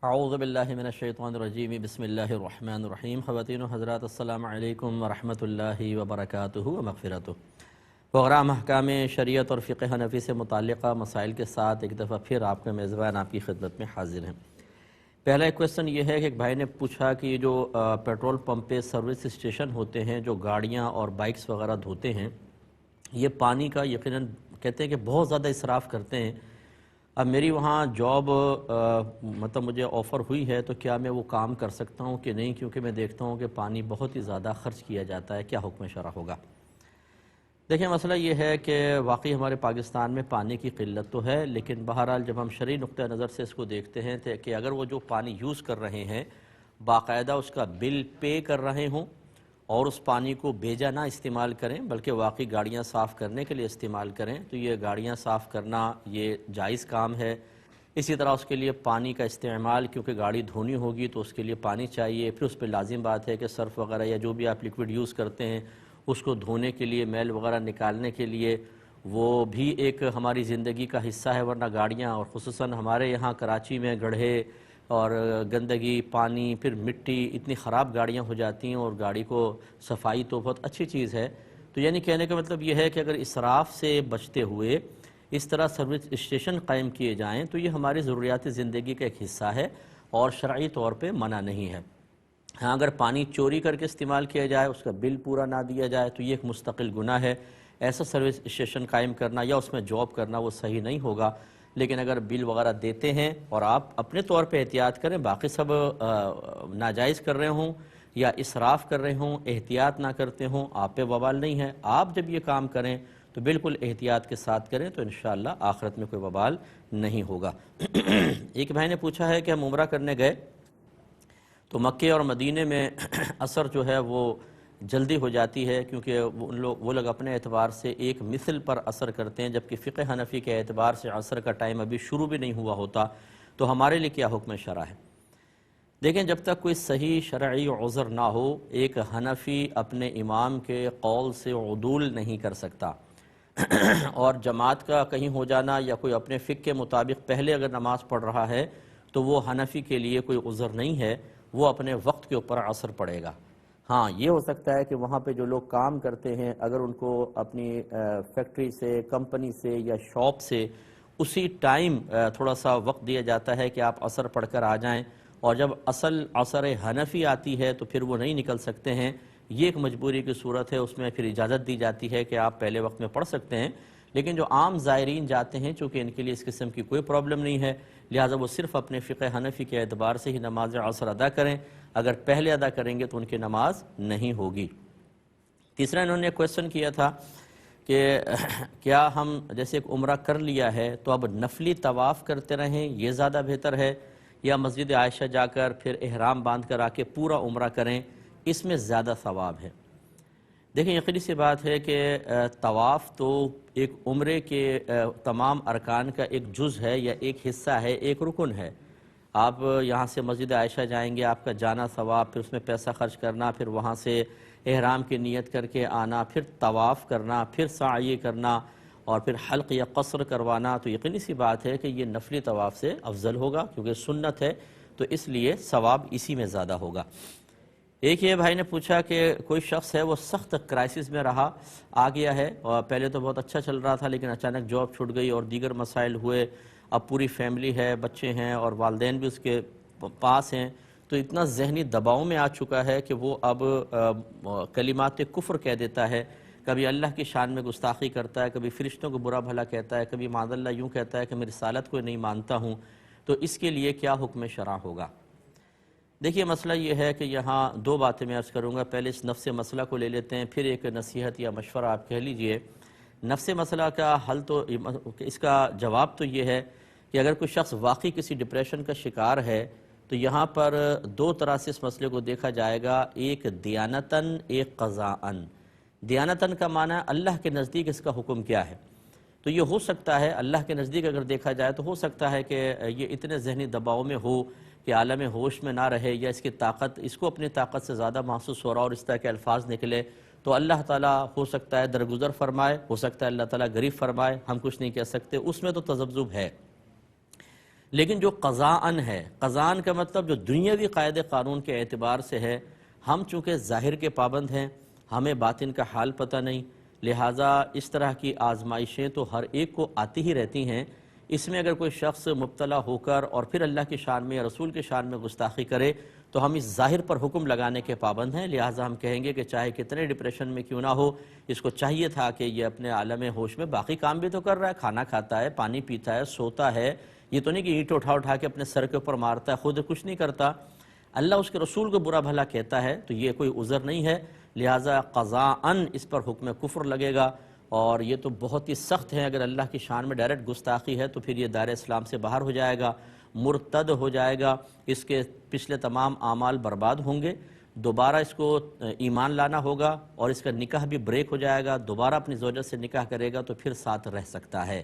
اعوذ باللہ من الشیطان الرجیم بسم اللہ الرحمن الرحیم خواتین و حضرات السلام علیکم ورحمۃ اللہ وبرکاتہ و مغفرتہ۔ پروگرام احکام شریعت اور فقہ حنفی سے متعلقہ مسائل کے ساتھ ایک دفعہ پھر آپ کا میزبان آپ کی خدمت میں حاضر ہیں۔ پہلا ایک کویسچن یہ ہے کہ ایک بھائی نے پوچھا کہ یہ جو پیٹرول پمپ پہ سروس اسٹیشن ہوتے ہیں جو گاڑیاں اور بائکس وغیرہ دھوتے ہیں، یہ پانی کا یقیناً کہتے ہیں کہ بہت زیادہ اسراف کرتے ہیں۔ اب میری وہاں جاب مطلب مجھے آفر ہوئی ہے تو کیا میں وہ کام کر سکتا ہوں کہ نہیں، کیونکہ میں دیکھتا ہوں کہ پانی بہت ہی زیادہ خرچ کیا جاتا ہے، کیا حکم شرع ہوگا؟ دیکھیں، مسئلہ یہ ہے کہ واقعی ہمارے پاکستان میں پانی کی قلت تو ہے، لیکن بہرحال جب ہم شرعی نقطہ نظر سے اس کو دیکھتے ہیں کہ اگر وہ جو پانی یوز کر رہے ہیں باقاعدہ اس کا بل پے کر رہے ہوں اور اس پانی کو بیجا نہ استعمال کریں بلکہ واقعی گاڑیاں صاف کرنے کے لیے استعمال کریں، تو یہ گاڑیاں صاف کرنا یہ جائز کام ہے۔ اسی طرح اس کے لیے پانی کا استعمال، کیونکہ گاڑی دھونی ہوگی تو اس کے لیے پانی چاہیے، پھر اس پہ لازم بات ہے کہ سرف وغیرہ یا جو بھی آپ لیکوڈ یوز کرتے ہیں اس کو دھونے کے لیے، میل وغیرہ نکالنے کے لیے، وہ بھی ایک ہماری زندگی کا حصہ ہے، ورنہ گاڑیاں اور خصوصاً ہمارے یہاں کراچی میں گڑھے اور گندگی، پانی، پھر مٹی، اتنی خراب گاڑیاں ہو جاتی ہیں، اور گاڑی کو صفائی تو بہت اچھی چیز ہے۔ تو یعنی کہنے کا مطلب یہ ہے کہ اگر اسراف سے بچتے ہوئے اس طرح سروس اسٹیشن قائم کیے جائیں تو یہ ہماری ضروریات زندگی کا ایک حصہ ہے اور شرعی طور پہ منع نہیں ہے۔ ہاں، اگر پانی چوری کر کے استعمال کیا جائے، اس کا بل پورا نہ دیا جائے تو یہ ایک مستقل گناہ ہے۔ ایسا سروس اسٹیشن قائم کرنا یا اس میں جاب کرنا وہ صحیح نہیں ہوگا، لیکن اگر بل وغیرہ دیتے ہیں اور آپ اپنے طور پہ احتیاط کریں، باقی سب ناجائز کر رہے ہوں یا اسراف کر رہے ہوں، احتیاط نہ کرتے ہوں، آپ پہ وبال نہیں ہے۔ آپ جب یہ کام کریں تو بالکل احتیاط کے ساتھ کریں تو انشاءاللہ آخرت میں کوئی وبال نہیں ہوگا۔ ایک بھائی نے پوچھا ہے کہ ہم عمرہ کرنے گئے تو مکے اور مدینے میں اثر جو ہے وہ جلدی ہو جاتی ہے، کیونکہ وہ لوگ اپنے اعتبار سے ایک مثل پر اثر کرتے ہیں، جبکہ فقہ حنفی کے اعتبار سے عصر کا ٹائم ابھی شروع بھی نہیں ہوا ہوتا، تو ہمارے لیے کیا حکم شرع ہے؟ دیکھیں، جب تک کوئی صحیح شرعی عذر نہ ہو، ایک حنفی اپنے امام کے قول سے عدول نہیں کر سکتا، اور جماعت کا کہیں ہو جانا یا کوئی اپنے فقہ کے مطابق پہلے اگر نماز پڑھ رہا ہے تو وہ حنفی کے لیے کوئی عذر نہیں ہے، وہ اپنے وقت کے اوپر عصر پڑے گا۔ ہاں، یہ ہو سکتا ہے کہ وہاں پہ جو لوگ کام کرتے ہیں اگر ان کو اپنی فیکٹری سے، کمپنی سے یا شاپ سے اسی ٹائم تھوڑا سا وقت دیا جاتا ہے کہ آپ عصر پڑھ کر آ جائیں، اور جب اصل عصر حنفی آتی ہے تو پھر وہ نہیں نکل سکتے ہیں، یہ ایک مجبوری کی صورت ہے، اس میں پھر اجازت دی جاتی ہے کہ آپ پہلے وقت میں پڑھ سکتے ہیں۔ لیکن جو عام زائرین جاتے ہیں، چونکہ ان کے لیے اس قسم کی کوئی پرابلم نہیں ہے، لہٰذا وہ صرف اپنے فقہ حنفی کے اعتبار سے ہی نماز عصر ادا کریں، اگر پہلے ادا کریں گے تو ان کی نماز نہیں ہوگی۔ تیسرا انہوں نے کویسچن کیا تھا کہ کیا ہم جیسے ایک عمرہ کر لیا ہے تو اب نفلی طواف کرتے رہیں، یہ زیادہ بہتر ہے، یا مسجد عائشہ جا کر پھر احرام باندھ کر آ کے پورا عمرہ کریں، اس میں زیادہ ثواب ہے؟ دیکھیں، یقینی سی بات ہے کہ طواف تو ایک عمرے کے تمام ارکان کا ایک جز ہے یا ایک حصہ ہے، ایک رکن ہے۔ آپ یہاں سے مسجد عائشہ جائیں گے، آپ کا جانا ثواب، پھر اس میں پیسہ خرچ کرنا، پھر وہاں سے احرام کی نیت کر کے آنا، پھر طواف کرنا، پھر سعی کرنا، اور پھر حلق یا قصر کروانا، تو یقینی سی بات ہے کہ یہ نفلی طواف سے افضل ہوگا، کیونکہ سنت ہے، تو اس لیے ثواب اسی میں زیادہ ہوگا۔ ایک یہ بھائی نے پوچھا کہ کوئی شخص ہے وہ سخت کرائسس میں آ گیا ہے، اور پہلے تو بہت اچھا چل رہا تھا لیکن اچانک جاب چھوٹ گئی اور دیگر مسائل ہوئے، اب پوری فیملی ہے، بچے ہیں اور والدین بھی اس کے پاس ہیں، تو اتنا ذہنی دباؤ میں آ چکا ہے کہ وہ اب کلمات کفر کہہ دیتا ہے، کبھی اللہ کی شان میں گستاخی کرتا ہے، کبھی فرشتوں کو برا بھلا کہتا ہے، کبھی معاذ اللہ یوں کہتا ہے کہ میں رسالت کو نہیں مانتا ہوں، تو اس کے لیے کیا حکم شرع ہوگا؟ دیکھیے، مسئلہ یہ ہے کہ یہاں دو باتیں میں عرض کروں گا۔ پہلے اس نفس مسئلہ کو لے لیتے ہیں، پھر ایک نصیحت یا مشورہ آپ کہہ لیجئے۔ نفس مسئلہ کا حل تو اس کا جواب تو یہ ہے کہ اگر کوئی شخص واقعی کسی ڈپریشن کا شکار ہے تو یہاں پر دو طرح سے اس مسئلے کو دیکھا جائے گا، ایک دیانتاً، ایک قضاءً۔ دیانتاً کا معنی ہے اللہ کے نزدیک اس کا حکم کیا ہے، تو یہ ہو سکتا ہے اللہ کے نزدیک اگر دیکھا جائے تو ہو سکتا ہے کہ یہ اتنے ذہنی دباؤ میں ہو کہ عالم ہوش میں نہ رہے، یا اس کی طاقت اس کو اپنی طاقت سے زیادہ محسوس ہو رہا اور اس طرح کے الفاظ نکلے، تو اللہ تعالیٰ ہو سکتا ہے درگزر فرمائے، ہو سکتا ہے اللہ تعالیٰ غریب فرمائے، ہم کچھ نہیں کہہ سکتے، اس میں تو تذبذب ہے۔ لیکن جو قضاءً ہے، قضاءً کا مطلب جو دنیاوی قاعدے قانون کے اعتبار سے ہے، ہم چونکہ ظاہر کے پابند ہیں، ہمیں باطن کا حال پتہ نہیں، لہٰذا اس طرح کی آزمائشیں تو ہر ایک کو آتی ہی رہتی ہیں۔ اس میں اگر کوئی شخص مبتلا ہو کر اور پھر اللہ کی شان میں یا رسول کی شان میں گستاخی کرے تو ہم اس ظاہر پر حکم لگانے کے پابند ہیں، لہٰذا ہم کہیں گے کہ چاہے کتنے ڈپریشن میں کیوں نہ ہو، اس کو چاہیے تھا کہ یہ اپنے عالم ہوش میں باقی کام بھی تو کر رہا ہے، کھانا کھاتا ہے، پانی پیتا ہے، سوتا ہے، یہ تو نہیں کہ اینٹ اٹھا کے اپنے سر کے اوپر مارتا ہے، خود کچھ نہیں کرتا، اللہ اس کے رسول کو برا بھلا کہتا ہے، تو یہ کوئی عذر نہیں ہے، لہٰذا قضاءً اس پر حکم کفر لگے گا، اور یہ تو بہت ہی سخت ہے۔ اگر اللہ کی شان میں ڈائریکٹ گستاخی ہے تو پھر یہ دائرہ اسلام سے باہر ہو جائے گا، مرتد ہو جائے گا، اس کے پچھلے تمام اعمال برباد ہوں گے، دوبارہ اس کو ایمان لانا ہوگا، اور اس کا نکاح بھی بریک ہو جائے گا، دوبارہ اپنی زوجہ سے نکاح کرے گا تو پھر ساتھ رہ سکتا ہے۔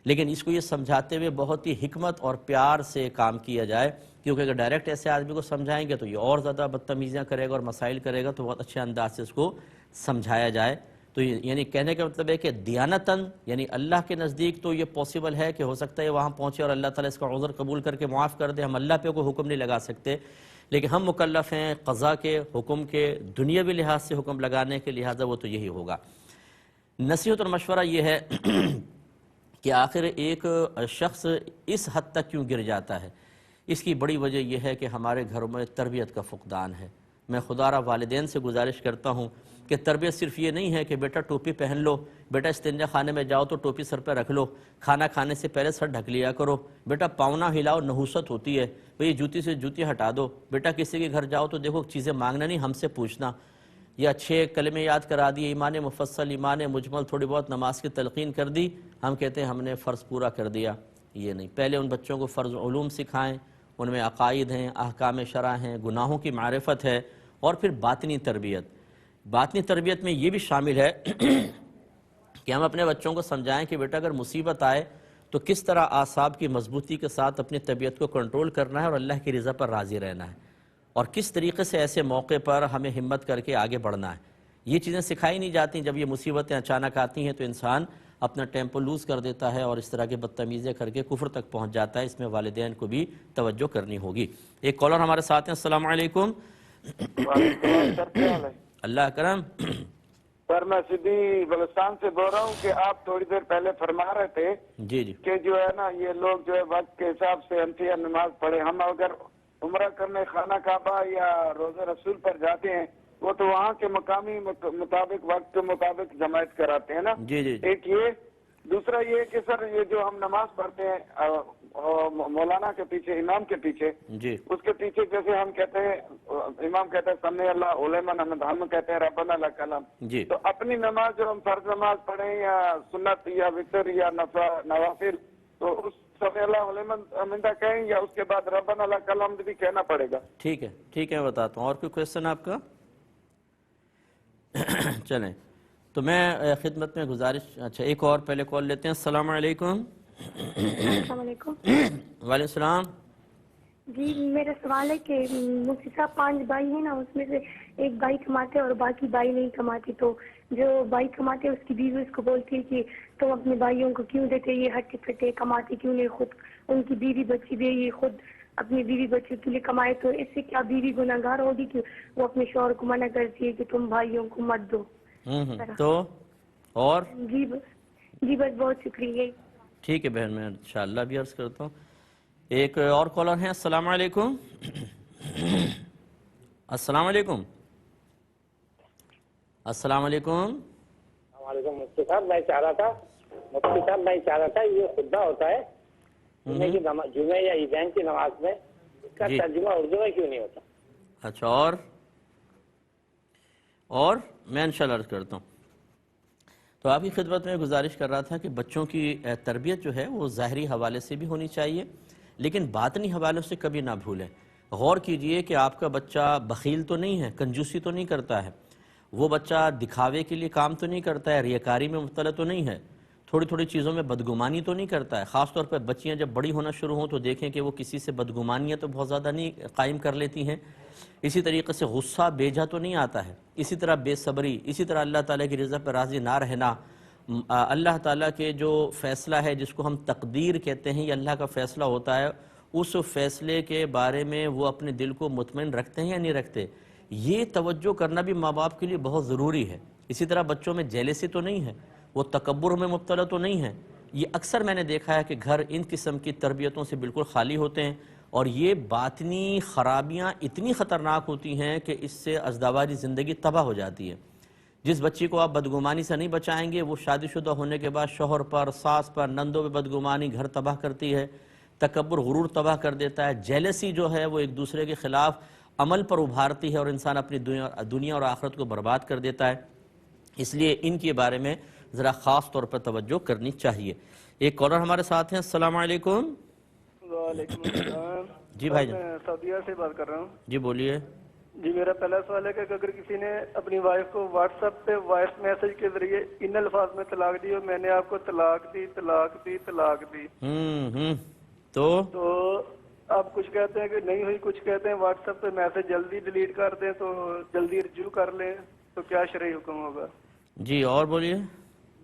لیکن اس کو یہ سمجھاتے ہوئے بہت ہی حکمت اور پیار سے کام کیا جائے، کیونکہ اگر ڈائریکٹ ایسے آدمی کو سمجھائیں گے تو یہ اور زیادہ بدتمیزیاں کرے گا اور مسائل کرے گا، تو بہت اچھے انداز سے اس کو سمجھایا جائے۔ تو یعنی کہنے کا مطلب ہے کہ دیانتاً، یعنی اللہ کے نزدیک تو یہ پاسبل ہے کہ ہو سکتا ہے وہاں پہنچے اور اللہ تعالیٰ اس کا عذر قبول کر کے معاف کر دے، ہم اللہ پہ کوئی حکم نہیں لگا سکتے، لیکن ہم مکلف ہیں قضا کے حکم کے دنیاوی لحاظ سے حکم لگانے کے، لہٰذا وہ تو یہی ہوگا۔ نصیحت اور مشورہ یہ ہے کہ آخر ایک شخص اس حد تک کیوں گر جاتا ہے، اس کی بڑی وجہ یہ ہے کہ ہمارے گھروں میں تربیت کا فقدان ہے۔ میں خدا را والدین سے گزارش کرتا ہوں کہ تربیت صرف یہ نہیں ہے کہ بیٹا ٹوپی پہن لو، بیٹا استنجا خانے میں جاؤ تو ٹوپی سر پہ رکھ لو، کھانا کھانے سے پہلے سر ڈھک لیا کرو، بیٹا پاؤں نہ ہلاؤ، نحوست ہوتی ہے، بھئی جوتی سے جوتی ہٹا دو، بیٹا کسی کے گھر جاؤ تو دیکھو چیزیں مانگنا نہیں، ہم سے پوچھنا، یا 6 کلمے یاد کرا دیے، ایمان مفصل، ایمان مجمل، تھوڑی بہت نماز کی تلقین کر دی، ہم کہتے ہیں ہم نے فرض پورا کر دیا۔ یہ نہیں، پہلے ان بچوں کو فرض علوم سکھائیں، ان میں عقائد ہیں، احکام شرع ہیں، گناہوں کی معرفت ہے، اور پھر باطنی تربیت۔ باطنی تربیت میں یہ بھی شامل ہے کہ ہم اپنے بچوں کو سمجھائیں کہ بیٹا اگر مصیبت آئے تو کس طرح اعصاب کی مضبوطی کے ساتھ اپنی طبیعت کو کنٹرول کرنا ہے اور اللہ کی رضا پر راضی رہنا ہے، اور کس طریقے سے ایسے موقع پر ہمیں ہمت کر کے آگے بڑھنا ہے۔ یہ چیزیں سکھائی نہیں جاتی، جب یہ مصیبتیں اچانک آتی ہیں تو انسان اپنا ٹیمپو لوز کر دیتا ہے اور اس طرح کے بدتمیزیں کر کے کفر تک پہنچ جاتا ہے۔ اس میں والدین کو بھی توجہ کرنی ہوگی۔ ایک کالر ہمارے ساتھ ہیں، السلام علیکم۔ سر کیا حال ہے؟ اللہ کرم۔ سر میں سدھی بلوچستان سے بول رہا ہوں کہ آپ تھوڑی دیر پہلے فرما رہے تھے جی جی کہ جو ہے نا یہ لوگ جو ہے وقت کے حساب سے انتیا نماز پڑھے، ہم اگر عمرہ کرنے خانہ کعبہ یا روزہ رسول پر جاتے ہیں وہ تو وہاں کے مقامی مطابق وقت کے مطابق جماعت کراتے ہیں نا۔ جی جی ایک یہ، دوسرا یہ کہ سر یہ جو ہم نماز پڑھتے ہیں مولانا کے پیچھے، امام کے پیچھے، جی اس کے پیچھے جیسے ہم کہتے ہیں، امام کہتے ہیں سمع اللہ علیمن حمد، ہم کہتے ہیں ربنا لک الحمد، جی تو اپنی نماز جو ہم فرض نماز پڑھیں یا سنت یا وتر یا نوافل، تو اس سمع اللہ علیمن حمدہ کہیں یا اس کے بعد ربنا لک الحمد بھی کہنا پڑے گا؟ ٹھیک ہے، ٹھیک ہے، میں بتاتا ہوں۔ اور کوئی کویسچن آپ کا؟ چلیں، تو میں خدمت میں گزارش، اچھا ایک اور پہلے کال لیتے ہیں۔ السلام علیکم۔ السلام علیکم۔ وعلیکم السلام۔ جی میرا سوال ہے کہ مفتی صاحب 5 بھائی ہیں نا، اس میں سے ایک بھائی کماتے اور باقی بھائی نہیں کماتے، تو جو بھائی کماتے اس کی بیوی اس کو بولتی ہے کہ تم اپنے بھائیوں کو کیوں دیتے، یہ ہٹے پھٹے کماتے کیوں نہیں، خود ان کی بیوی بچی بھی یہ خود اپنی بیوی بچوں کے لیے کمائے، تو اس سے کیا بیوی گناہگار ہوگی کہ وہ اپنے شوہر کو منع کرتی ہے کہ تم بھائیوں کو مت دو؟ تو اور جی بس بہت شکریہ۔ ٹھیک ہے بہن، میں انشاءاللہ بھی عرض کرتا ہوں۔ ایک اور کالر ہیں، السلام علیکم۔ السلام علیکم۔ السلام علیکم۔ السلام علیکم مفتی صاحب، میں چاہ رہا تھا یہ خطبہ ہوتا ہے جمعے یا عیدین کی نماز میں، اس کا ترجمہ اردو میں کیوں نہیں ہوتا؟ اچھا، اور میں انشاءاللہ عرض کرتا ہوں۔ تو آپ کی خدمت میں گزارش کر رہا تھا کہ بچوں کی تربیت جو ہے وہ ظاہری حوالے سے بھی ہونی چاہیے، لیکن باطنی حوالوں سے کبھی نہ بھولیں۔ غور کیجئے کہ آپ کا بچہ بخیل تو نہیں ہے، کنجوسی تو نہیں کرتا ہے، وہ بچہ دکھاوے کے لیے کام تو نہیں کرتا ہے، ریاکاری میں مبتلا تو نہیں ہے، تھوڑی تھوڑی چیزوں میں بدگمانی تو نہیں کرتا ہے۔ خاص طور پر بچیاں جب بڑی ہونا شروع ہوں تو دیکھیں کہ وہ کسی سے بدگمانیاں تو بہت زیادہ نہیں قائم کر لیتی ہیں، اسی طریقے سے غصہ بیجا تو نہیں آتا ہے، اسی طرح بے صبری، اسی طرح اللہ تعالیٰ کی رضا پر راضی نہ رہنا، اللہ تعالیٰ کے جو فیصلہ ہے جس کو ہم تقدیر کہتے ہیں، یہ اللہ کا فیصلہ ہوتا ہے، اس فیصلے کے بارے میں وہ اپنے دل کو مطمئن رکھتے ہیں یا نہیں رکھتے، یہ توجہ کرنا بھی ماں باپ کے لیے بہت ضروری ہے۔ اسی طرح بچوں میں جیلسی تو نہیں ہے، وہ تکبر میں مبتلا تو نہیں ہے۔ یہ اکثر میں نے دیکھا ہے کہ گھر ان قسم کی تربیتوں سے بالکل خالی ہوتے ہیں، اور یہ باطنی خرابیاں اتنی خطرناک ہوتی ہیں کہ اس سے ازدواجی زندگی تباہ ہو جاتی ہے۔ جس بچی کو آپ بدگمانی سے نہیں بچائیں گے، وہ شادی شدہ ہونے کے بعد شوہر پر، ساس پر، نندوں پہ بدگمانی گھر تباہ کرتی ہے، تکبر غرور تباہ کر دیتا ہے، جیلسی جو ہے وہ ایک دوسرے کے خلاف عمل پر ابھارتی ہے اور انسان اپنی دنیا اور آخرت کو برباد کر دیتا ہے۔ اس لیے ان کے بارے میں ذرا خاص طور پر توجہ کرنی چاہیے۔ ایک کالر ہمارے ساتھ ہیں۔ السلام علیکم۔ وعلیکم السلام۔ جی بھائی جان۔ میں سعودیہ سے بات کر رہا ہوں۔ جی بولیے۔ جی میرا پہلا سوال ہے کہ اگر کسی نے اپنی وائف کو واٹس ایپ پہ وائس میسج کے ذریعے ان الفاظ میں طلاق دی اور میں نے آپ کو طلاق دی طلاق دی طلاق دی، تو آپ کچھ کہتے ہیں کہ نہیں ہوئی، کچھ کہتے ہیں واٹس ایپ پہ میسج جلدی ڈیلیٹ کر دیں تو جلدی رجوع کر لیں، تو کیا شرعی حکم ہوگا؟ جی اور بولیے۔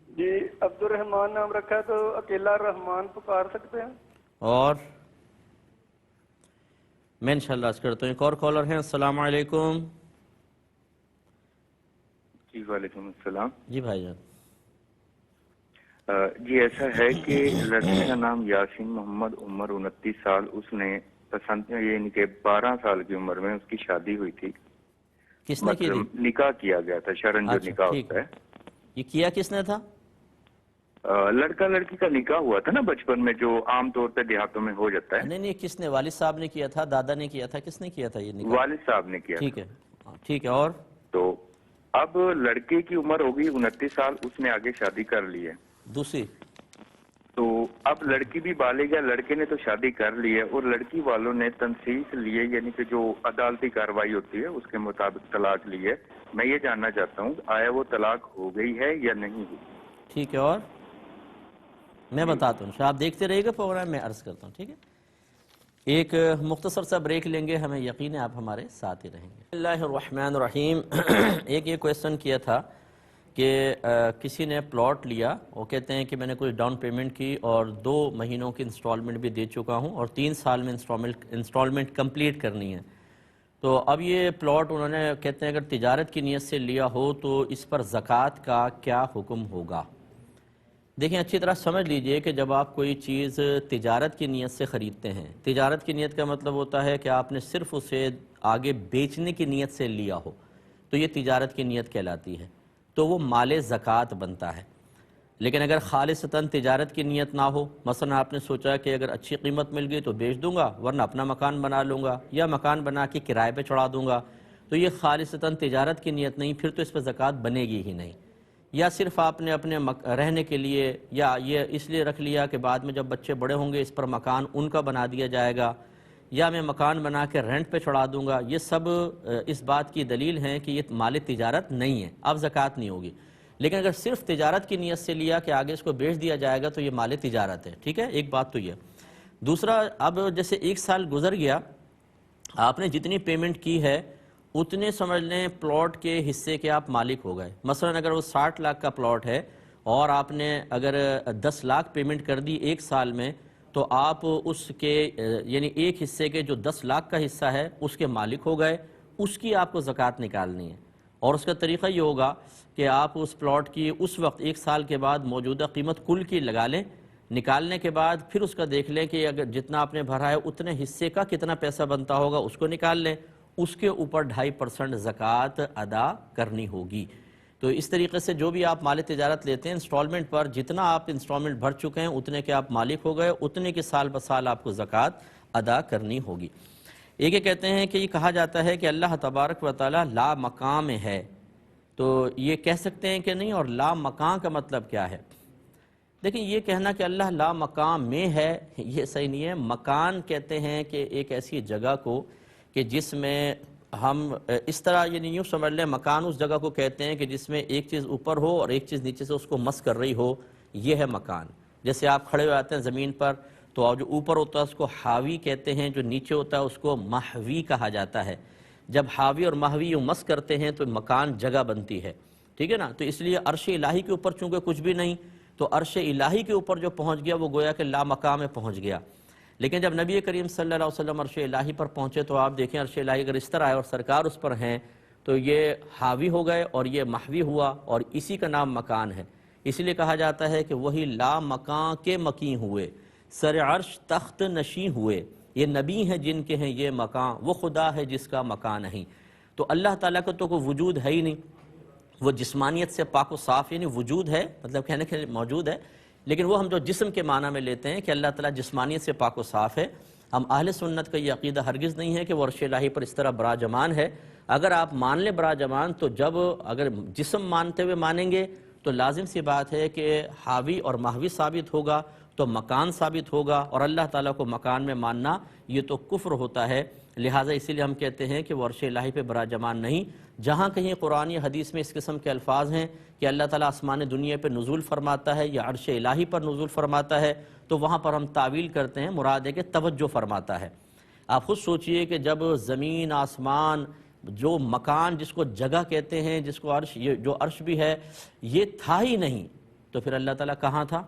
جی عبد الرحمان نام رکھا ہے تو اکیلا رحمان پکار سکتے ہیں؟ اور میں انشاءاللہ عرض کرتا ہوں۔ ایک اور کالر ہیں۔ السلام علیکم۔ جی وعلیکم السلام۔ جی بھائی جان۔ جی ایسا ہے کہ لڑکے کا نام یاسین محمد، عمر 29 سال، اس نے پسند یعنی کہ 12 سال کی عمر میں اس کی شادی ہوئی تھی۔ کس نے کی تھی؟ نکاح کیا گیا تھا، شرعن جو نکاح ہوتا ہے۔ یہ کیا کس نے تھا؟ لڑکا لڑکی کا نکاح ہوا تھا نا بچپن میں، جو عام طور پہ دیہاتوں میں ہو جاتا ہے۔ نہیں کس نے؟ والد صاحب نے کیا تھا، دادا نے کیا تھا، کس نے کیا تھا یہ نکاح؟ والد صاحب نے کیا۔ ٹھیک ہے ٹھیک ہے۔ اور تو اب لڑکے کی عمر ہوگی 29 سال، اس نے آگے شادی کر لی ہے دوسری۔ تو اب لڑکی بھی بالغ ہے، لڑکے نے تو شادی کر لی ہے، اور لڑکی والوں نے تنسیخ لیے، یعنی کہ جو عدالتی کارروائی ہوتی ہے اس کے مطابق طلاق لی ہے۔ میں یہ جاننا چاہتا ہوں آیا وہ طلاق ہو گئی ہے یا نہیں ہوئی؟ ٹھیک ہے۔ اور میں بتاتا ہوں، آپ دیکھتے رہیے گا پروگرام، میں عرض کرتا ہوں، ٹھیک ہے؟ ایک مختصر سا بریک لیں گے، ہمیں یقین ہے آپ ہمارے ساتھ ہی رہیں گے۔ بسم اللہ الرحمن الرحیم۔ ایک یہ کویسچن کیا تھا کہ کسی نے پلاٹ لیا، وہ کہتے ہیں کہ میں نے کچھ ڈاؤن پیمنٹ کی اور 2 مہینوں کی انسٹالمنٹ بھی دے چکا ہوں اور 3 سال میں انسٹالمنٹ کمپلیٹ کرنی ہے۔ تو اب یہ پلاٹ انہوں نے کہتے ہیں اگر تجارت کی نیت سے لیا ہو تو اس پر زکوٰۃ کا کیا حکم ہوگا؟ دیکھیں اچھی طرح سمجھ لیجئے کہ جب آپ کوئی چیز تجارت کی نیت سے خریدتے ہیں، تجارت کی نیت کا مطلب ہوتا ہے کہ آپ نے صرف اسے آگے بیچنے کی نیت سے لیا ہو، تو یہ تجارت کی نیت کہلاتی ہے، تو وہ مال زکوٰۃ بنتا ہے۔ لیکن اگر خالصتاً تجارت کی نیت نہ ہو، مثلا آپ نے سوچا کہ اگر اچھی قیمت مل گئی تو بیچ دوں گا ورنہ اپنا مکان بنا لوں گا یا مکان بنا کے کرائے پہ چڑھا دوں گا، تو یہ خالصتاً تجارت کی نیت نہیں، پھر تو اس پہ زکوٰۃ بنے گی ہی نہیں۔ یا صرف آپ نے اپنے رہنے کے لیے یا یہ اس لیے رکھ لیا کہ بعد میں جب بچے بڑے ہوں گے اس پر مکان ان کا بنا دیا جائے گا، یا میں مکان بنا کے رینٹ پہ چڑھا دوں گا، یہ سب اس بات کی دلیل ہیں کہ یہ مال تجارت نہیں ہے، اب زکوٰۃ نہیں ہوگی۔ لیکن اگر صرف تجارت کی نیت سے لیا کہ آگے اس کو بیچ دیا جائے گا تو یہ مال تجارت ہے، ٹھیک ہے؟ ایک بات تو یہ۔ دوسرا، اب جیسے 1 سال گزر گیا، آپ نے جتنی پیمنٹ کی ہے اتنے سمجھ لیں پلاٹ کے حصے کے آپ مالک ہو گئے۔ مثلا اگر وہ 60 لاکھ کا پلاٹ ہے اور آپ نے اگر 10 لاکھ پیمنٹ کر دی 1 سال میں، تو آپ اس کے یعنی ایک حصے کے جو 10 لاکھ کا حصہ ہے اس کے مالک ہو گئے، اس کی آپ کو زکوٰۃ نکالنی ہے۔ اور اس کا طریقہ یہ ہوگا کہ آپ اس پلاٹ کی اس وقت 1 سال کے بعد موجودہ قیمت کل کی لگا لیں، نکالنے کے بعد پھر اس کا دیکھ لیں کہ اگر جتنا آپ نے بھرا ہے اتنے حصے کا کتنا پیسہ بنتا ہوگا، اس کو نکال لیں، اس کے اوپر 2.5% زکوٰۃ ادا کرنی ہوگی۔ تو اس طریقے سے جو بھی آپ مال تجارت لیتے ہیں انسٹالمنٹ پر، جتنا آپ انسٹالمنٹ بھر چکے ہیں اتنے کے آپ مالک ہو گئے، اتنے کے سال بسال آپ کو زکوٰۃ ادا کرنی ہوگی۔ ایک یہ کہتے ہیں کہ یہ کہا جاتا ہے کہ اللہ تبارک و تعالی لا مقام ہے، تو یہ کہہ سکتے ہیں کہ نہیں؟ اور لا مکان کا مطلب کیا ہے؟ دیکھیں یہ کہنا کہ اللہ لا مقام میں ہے یہ صحیح نہیں ہے۔ مکان کہتے ہیں کہ ایک ایسی جگہ کو کہ جس میں ہم اس طرح یعنی یوں سمجھ لیں، مکان اس جگہ کو کہتے ہیں کہ جس میں ایک چیز اوپر ہو اور ایک چیز نیچے سے اس کو مس کر رہی ہو، یہ ہے مکان۔ جیسے آپ کھڑے ہو جاتے ہیں زمین پر تو جو اوپر ہوتا ہے اس کو حاوی کہتے ہیں، جو نیچے ہوتا ہے اس کو محوی کہا جاتا ہے۔ جب حاوی اور محوی یوں مس کرتے ہیں تو مکان جگہ بنتی ہے، ٹھیک ہے نا؟ تو اس لیے عرش الہی کے اوپر چونکہ کچھ بھی نہیں، تو عرش الہی کے اوپر جو پہنچ گیا وہ گویا کہ لا مقام میں پہنچ گیا۔ لیکن جب نبی کریم صلی اللہ علیہ وسلم عرش الہی پر پہنچے تو آپ دیکھیں عرش الہی اگر اس طرح ہے اور سرکار اس پر ہیں تو یہ حاوی ہو گئے اور یہ محوی ہوا، اور اسی کا نام مکان ہے۔ اس لیے کہا جاتا ہے کہ وہی لا مکان کے مکین ہوئے، سر عرش تخت نشین ہوئے، یہ نبی ہیں جن کے ہیں یہ مکان، وہ خدا ہے جس کا مکان نہیں۔ تو اللہ تعالیٰ کا تو کوئی وجود ہے ہی نہیں، وہ جسمانیت سے پاک و صاف، یعنی وجود ہے مطلب کہنے کے موجود ہے، لیکن وہ ہم جو جسم کے معنی میں لیتے ہیں کہ اللہ تعالیٰ جسمانیت سے پاک و صاف ہے۔ ہم اہل سنت کا یہ عقیدہ ہرگز نہیں ہے کہ وہ عرش الہی پر اس طرح براجمان ہے۔ اگر آپ مان لیں براجمان تو جب اگر جسم مانتے ہوئے مانیں گے تو لازم سی بات ہے کہ حاوی اور محوی ثابت ہوگا تو مکان ثابت ہوگا، اور اللہ تعالیٰ کو مکان میں ماننا یہ تو کفر ہوتا ہے۔ لہٰذا اسی لیے ہم کہتے ہیں کہ وہ عرش الہی پہ براجمان نہیں۔ جہاں کہیں قرآن یا حدیث میں اس قسم کے الفاظ ہیں کہ اللہ تعالیٰ آسمان دنیا پہ نزول فرماتا ہے یا عرش الہی پر نزول فرماتا ہے تو وہاں پر ہم تعویل کرتے ہیں، مراد ہے کہ توجہ فرماتا ہے۔ آپ خود سوچئے کہ جب زمین آسمان جو مکان جس کو جگہ کہتے ہیں، جس کو عرش، یہ جو عرش بھی ہے، یہ تھا ہی نہیں تو پھر اللہ تعالیٰ کہاں تھا؟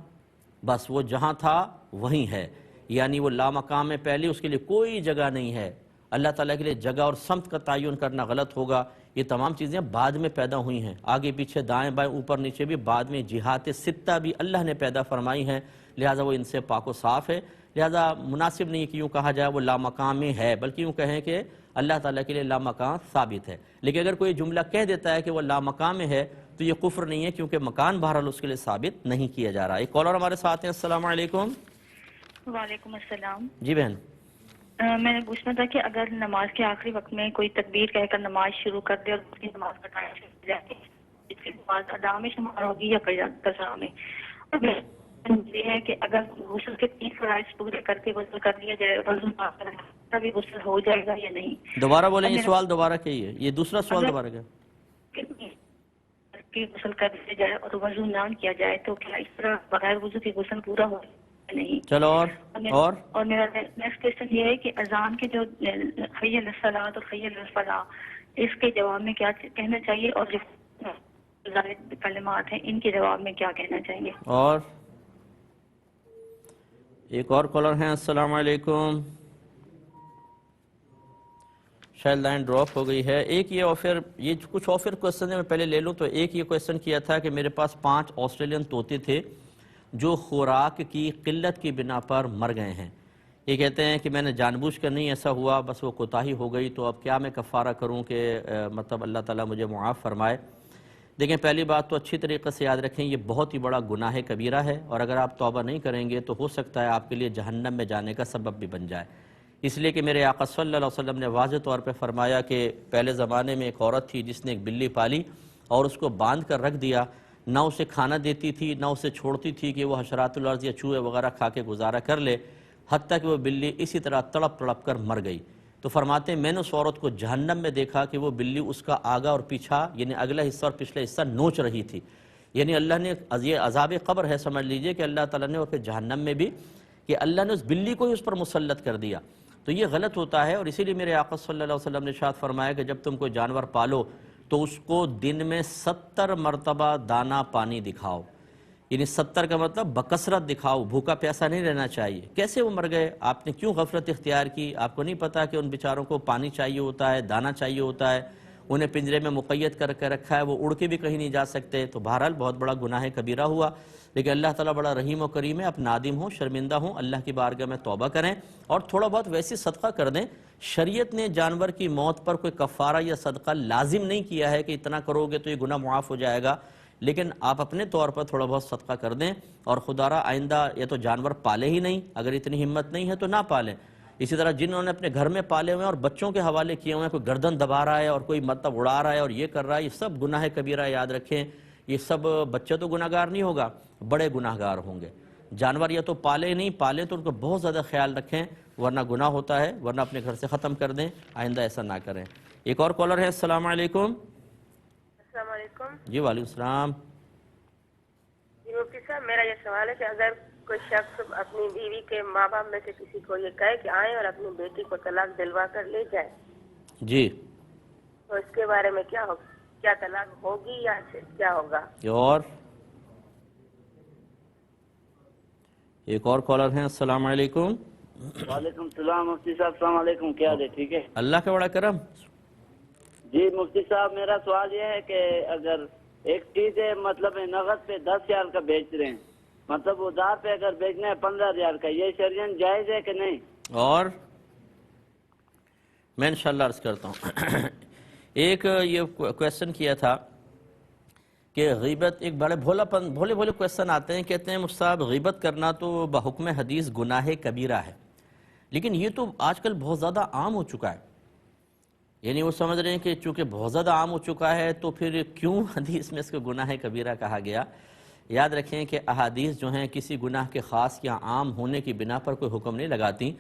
بس وہ جہاں تھا وہیں ہے، یعنی وہ لامقام میں پہلے اس کے لیے کوئی جگہ نہیں ہے۔ اللہ تعالیٰ کے لیے جگہ اور سمت کا تعین کرنا غلط ہوگا۔ یہ تمام چیزیں بعد میں پیدا ہوئی ہیں، آگے پیچھے دائیں بائیں اوپر نیچے بھی بعد میں جہات ستہ بھی اللہ نے پیدا فرمائی ہیں، لہٰذا وہ ان سے پاک و صاف ہے۔ لہٰذا مناسب نہیں کہ یوں کہا جائے وہ لامقام میں ہے، بلکہ یوں کہیں کہ اللہ تعالیٰ کے لیے لامکان ثابت ہے۔ لیکن اگر کوئی جملہ کہہ دیتا ہے کہ وہ لامکان میں ہے تو یہ کفر نہیں ہے، کیونکہ مکان بہرحال اس کے لیے ثابت نہیں کیا جا رہا۔ ایک کالر ہمارے ساتھ ہیں۔ السلام علیکم۔ وعلیکم السلام۔ جی بہن، میں نے پوچھنا تھا کہ اگر نماز کے آخری وقت میں کوئی تکبیر کہہ کر نماز شروع کر دے اور اس کی نماز کا ٹائم شروع ہو جائے، اس کی نماز ادا میں شمار ہوگی یا قضا میں؟ اور یہ ہے کہ اگر غسل کے 3 فرائض پورے کر کے غسل کر لیا جائے وضو پاک کرنا تبھی غسل ہو جائے گا یا نہیں؟ دوبارہ بولیں، یہ سوال دوبارہ کہیے، یہ دوسرا سوال دوبارہ کیا؟ کہ غسل کر دیا جائے اور وضو نہ کیا جائے تو کیا اس طرح بغیر وضو کے غسل پورا ہو نہیں؟ چلو اور میرا نیکسٹ کوشچن یہ ہے کہ اذان کے جو حی علی الصلاۃ اور حی علی الفلاح، اس کے جواب میں کیا کہنا چاہیے، اور جو زائد کلمات ہیں ان کے جواب میں کیا کہنا چاہیے؟ اور ایک اور کالر ہیں۔ السلام علیکم۔ شاید لائن ڈراپ ہو گئی ہے۔ ایک یہ آفر، یہ کچھ آفر کوشچن میں پہلے لے لوں تو ایک یہ کوشچن کیا تھا کہ میرے پاس 5 آسٹریلین طوطے تھے جو خوراک کی قلت کی بنا پر مر گئے ہیں۔ یہ کہتے ہیں کہ میں نے جان بوجھ کر نہیں ایسا ہوا، بس وہ کوتاہی ہو گئی، تو اب کیا میں کفارہ کروں کہ مطلب اللہ تعالیٰ مجھے معاف فرمائے؟ دیکھیں، پہلی بات تو اچھی طریقے سے یاد رکھیں، یہ بہت ہی بڑا گناہ کبیرہ ہے، اور اگر آپ توبہ نہیں کریں گے تو ہو سکتا ہے آپ کے لیے جہنم میں جانے کا سبب بھی بن جائے۔ اس لیے کہ میرے آقا صلی اللہ علیہ وسلم نے واضح طور پہ فرمایا کہ پہلے زمانے میں ایک عورت تھی جس نے ایک بلی پالی اور اس کو باندھ کر رکھ دیا، نہ اسے کھانا دیتی تھی نہ اسے چھوڑتی تھی کہ وہ حشرات الارض یا چوہے وغیرہ کھا کے گزارا کر لے، حتیٰ کہ وہ بلی اسی طرح تڑپ تڑپ کر مر گئی۔ تو فرماتے ہیں میں نے اس عورت کو جہنم میں دیکھا کہ وہ بلی اس کا آگا اور پیچھا، یعنی اگلا حصہ اور پچھلا حصہ نوچ رہی تھی۔ یعنی اللہ نے، یہ عذاب قبر ہے سمجھ لیجئے کہ اللہ تعالیٰ نے، اور پھر جہنم میں بھی کہ اللہ نے اس بلی کو ہی اس پر مسلط کر دیا۔ تو یہ غلط ہوتا ہے، اور اسی لیے میرے آقا صلی اللہ علیہ وسلم نے ارشاد فرمایا کہ جب تم کوئی جانور پالو تو اس کو دن میں 70 مرتبہ دانہ پانی دکھاؤ، یعنی 70 کا مطلب بکثرت دکھاؤ، بھوکا پیاسا نہیں رہنا چاہیے۔ کیسے وہ مر گئے؟ آپ نے کیوں غفلت اختیار کی؟ آپ کو نہیں پتا کہ ان بیچاروں کو پانی چاہیے ہوتا ہے، دانہ چاہیے ہوتا ہے، انہیں پنجرے میں مقید کر کے رکھا ہے، وہ اڑ کے بھی کہیں نہیں جا سکتے۔ تو بہرحال بہت بڑا گناہ کبیرہ ہوا، لیکن اللہ تعالیٰ بڑا رحیم و کریم ہے، آپ نادم ہوں، شرمندہ ہوں، اللہ کی بارگاہ میں توبہ کریں اور تھوڑا بہت ویسی صدقہ کر دیں۔ شریعت نے جانور کی موت پر کوئی کفارہ یا صدقہ لازم نہیں کیا ہے کہ اتنا کرو گے تو یہ گناہ معاف ہو جائے گا، لیکن آپ اپنے طور پر تھوڑا بہت صدقہ کر دیں، اور خدا را آئندہ یا تو جانور پالے ہی نہیں، اگر اتنی ہمت نہیں ہے تو نہ پالیں۔ اسی طرح جنہوں نے اپنے گھر میں پالے ہوئے ہیں اور بچوں کے حوالے کیے ہوئے ہیں، کوئی گردن دبا رہا ہے اور کوئی مطلب اڑا رہا ہے اور یہ کر رہا ہے، یہ سب گناہ کبیرہ، یاد رکھیں۔ یہ سب بچے تو گناہ گار نہیں ہوگا، بڑے گناہ گار ہوں گے۔ جانور یا تو پالے نہیں، پالے تو ان کو بہت زیادہ خیال رکھیں ورنہ گناہ ہوتا ہے، ورنہ اپنے گھر سے ختم کر دیں، آئندہ ایسا نہ کریں۔ ایک اور کالر ہے۔ السلام علیکم۔ السلام علیکم۔ جی وعلیکم السلام۔ جی مفتی صاحب، میرا یہ سوال ہے کہ اگر کوئی شخص اپنی بیوی کے ماں باپ میں سے کسی کو یہ کہے کہ آئیں اور اپنی بیٹی کو طلاق دلوا کر لے جائے، جی، تو اس کے بارے میں کیا ہوگا؟ کیا طلاق ہوگی یا کیا ہوگا؟ اور ایک اور کالر ہیں۔ السلام علیکم۔ وعلیکم السلام مفتی صاحب، السلام علیکم، کیا حال ہے؟ ٹھیک ہے؟ اللہ کا بڑا کرم. جی مفتی صاحب، میرا سوال یہ ہے کہ اگر ایک چیز ہے مطلب نقد پہ 10,000 کا بیچ رہے ہیں، مطلب ادھار پہ اگر بیچنا ہے 15,000 کا، یہ شرعاً جائز ہے کہ نہیں؟ اور میں انشاءاللہ عرض کرتا ہوں. ایک یہ کویسچن کیا تھا کہ غیبت، ایک بڑے بھولے کویسچن آتے ہیں، کہتے ہیں مصطفیٰ غیبت کرنا تو بحکم حدیث گناہ کبیرہ ہے، لیکن یہ تو آج کل بہت زیادہ عام ہو چکا ہے. یعنی وہ سمجھ رہے ہیں کہ چونکہ بہت زیادہ عام ہو چکا ہے تو پھر کیوں حدیث میں اس کو گناہ کبیرہ کہا گیا. یاد رکھیں کہ احادیث جو ہیں کسی گناہ کے خاص یا عام ہونے کی بنا پر کوئی حکم نہیں لگاتی،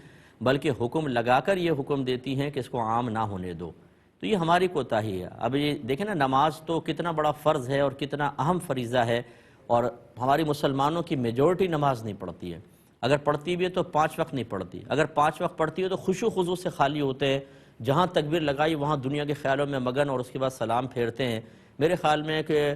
بلکہ حکم لگا کر یہ حکم دیتی ہیں کہ اس کو عام نہ ہونے دو. تو یہ ہماری کوتاہی ہے. اب یہ دیکھیں نا، نماز تو کتنا بڑا فرض ہے اور کتنا اہم فریضہ ہے، اور ہماری مسلمانوں کی میجورٹی نماز نہیں پڑھتی ہے. اگر پڑھتی بھی ہے تو 5 وقت نہیں پڑھتی. اگر 5 وقت پڑھتی ہے تو خشوع خضوع سے خالی ہوتے ہیں، جہاں تکبیر لگائی وہاں دنیا کے خیالوں میں مگن، اور اس کے بعد سلام پھیرتے ہیں. میرے خیال میں کہ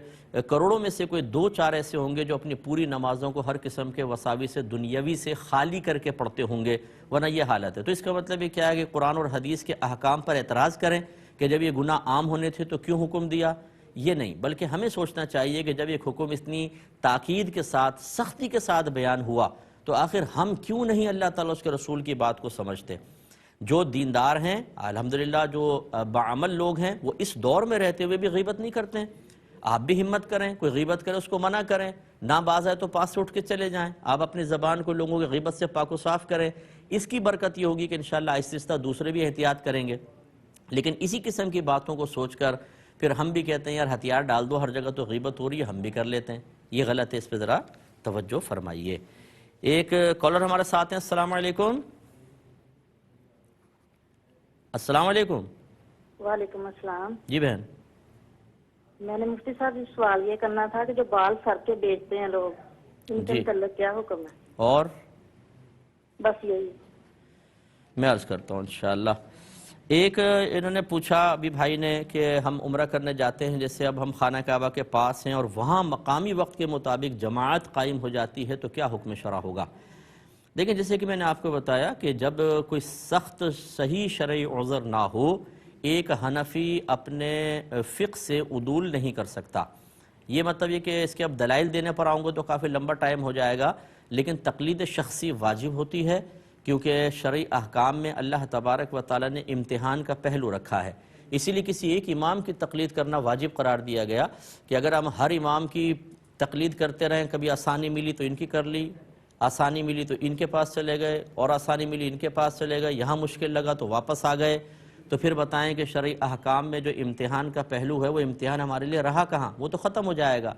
کروڑوں میں سے کوئی 2-4 ایسے ہوں گے جو اپنی پوری نمازوں کو ہر قسم کے وساوی سے، دنیاوی سے خالی کر کے پڑھتے ہوں گے، ورنہ یہ حالت ہے. تو اس کا مطلب یہ کیا ہے کہ قرآن اور حدیث کے احکام پر اعتراض کریں کہ جب یہ گناہ عام ہونے تھے تو کیوں حکم دیا. یہ نہیں، بلکہ ہمیں سوچنا چاہیے کہ جب ایک حکم اتنی تاکید کے ساتھ، سختی کے ساتھ بیان ہوا تو آخر ہم کیوں نہیں اللہ تعالیٰ اس کے رسول کی بات کو سمجھتے. جو دیندار ہیں الحمدللہ، جو باعمل لوگ ہیں، وہ اس دور میں رہتے ہوئے بھی غیبت نہیں کرتے ہیں. آپ بھی ہمت کریں، کوئی غیبت کرے اس کو منع کریں، نہ باز آئے تو پاس سے اٹھ کے چلے جائیں. آپ اپنی زبان کو لوگوں کی غیبت سے پاک و صاف کریں. اس کی برکت یہ ہوگی کہ انشاءاللہ آہستہ آہستہ دوسرے بھی احتیاط کریں گے. لیکن اسی قسم کی باتوں کو سوچ کر پھر ہم بھی کہتے ہیں یار ہتھیار ڈال دو، ہر جگہ تو غیبت ہو رہی ہے، ہم بھی کر لیتے ہیں. یہ غلط ہے، اس پہ ذرا توجہ فرمائیے. ایک کالر ہمارے ساتھ ہیں. السلام علیکم. السلام علیکم. وعلیکم السلام. جی بہن، میں نے مفتی صاحب سوال یہ کرنا تھا کہ جو بال سر کے بیچتے ہیں لوگ، ان کے متعلق کیا حکم ہے؟ اور بس یہی میں عرض کرتا ہوں انشاءاللہ. ایک انہوں نے پوچھا ابھی بھائی نے کہ ہم عمرہ کرنے جاتے ہیں، جیسے اب ہم خانہ کعبہ کے پاس ہیں اور وہاں مقامی وقت کے مطابق جماعت قائم ہو جاتی ہے، تو کیا حکم شرع ہوگا؟ دیکھیں، جیسے کہ میں نے آپ کو بتایا کہ جب کوئی سخت صحیح شرعی عذر نہ ہو، ایک حنفی اپنے فقہ سے عدول نہیں کر سکتا. یہ مطلب یہ کہ اس کے اب دلائل دینے پر آؤں گے تو کافی لمبا ٹائم ہو جائے گا، لیکن تقلید شخصی واجب ہوتی ہے، کیونکہ شرعی احکام میں اللہ تبارک و تعالیٰ نے امتحان کا پہلو رکھا ہے. اسی لیے کسی ایک امام کی تقلید کرنا واجب قرار دیا گیا کہ اگر ہم ہر امام کی تقلید کرتے رہیں، کبھی آسانی ملی تو ان کی کر لی، آسانی ملی تو ان کے پاس چلے گئے، اور آسانی ملی ان کے پاس چلے گئے، یہاں مشکل لگا تو واپس آ گئے، تو پھر بتائیں کہ شرعی احکام میں جو امتحان کا پہلو ہے وہ امتحان ہمارے لیے رہا کہاں؟ وہ تو ختم ہو جائے گا.